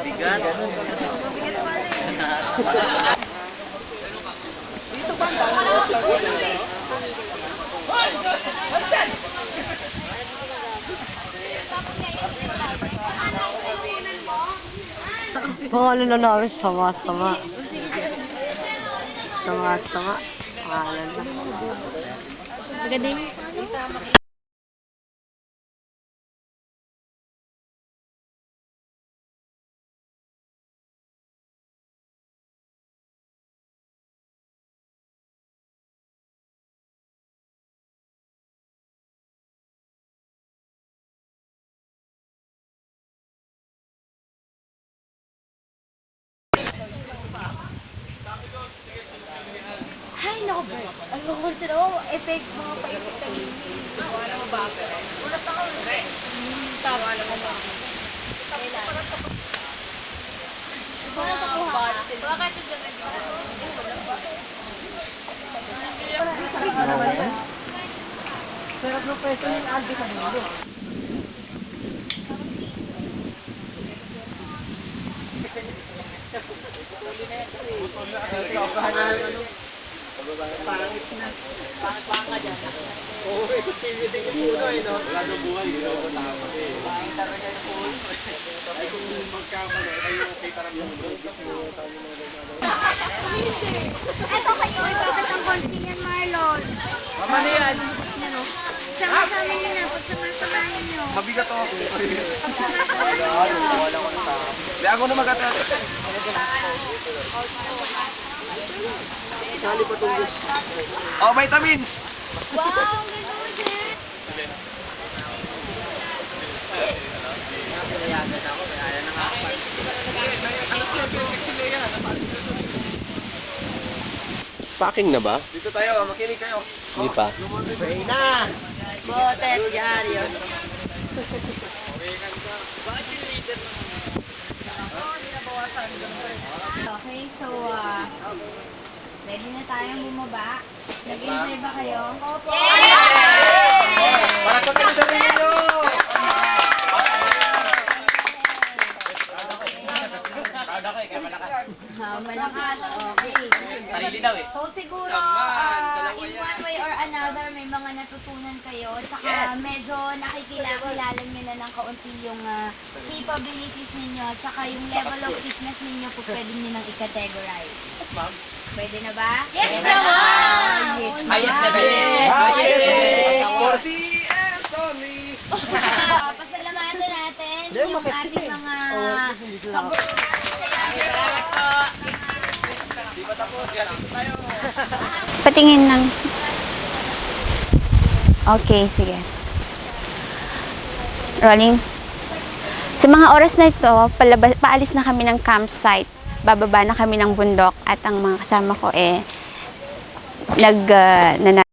Bigat. Dito ba ang dami? Mga ano na namin, sama-sama. Sama-sama. Pangalan na. Maganda yung... Ay, naku, Bert. Ang kukulit na ako. Effect, mga pa-effect na yun. Wala mo ba? Ulat ako. Tama. Wala nakuha ka. Bakit yung gagawin? Sarap ng pwesto ng Albi sa mundo. Pangit na. Pangit ka dyan. Oo, kutsilyo din yung puno eh, no? Wala nang buhay, hindi ako tama eh. Pangit talaga yung puno. Ay, kung magkamali, ay okay parang yung Eto kayo, ipapit ang konti yan, Marlon. Mama na yan! Sama-sama nyo na, pagsama-samahin nyo. Mabigat ako. Pagsama-samahin nyo. Hindi ako na mag-atat. Sali pa itong gusto. Oh, vitamins! Wow, ang ganda mo, Jen. Packing na ba? Dito tayo, makinig kayo. Hindi pa. Okay na! Botet, diaryo. Okay, so, ready na tayong bumaba. Nag-enjoy ba kayo? Opo! Para sa kayo sa ninyo! Malakas, okay. Sarili daw eh. So siguro, in one way or another, may mga natutunan kayo. Tsaka medyo nakikilala nyo na ng kaunti yung capabilities ninyo. Tsaka yung level of fitness ninyo po pwede nyo nang i-categorize. Yes, ma'am. Pwede na ba? Yes naman! Highest level. Highest level! For CS only! Pasalamatan natin yung ating mga Salamat po. Di ba tapos? Yan, dito tayo. Patingin ng... Okay, sige. Rolling. Sa mga oras na ito, paalis na kami ng campsite. Bababa na kami ng bundok at ang mga kasama ko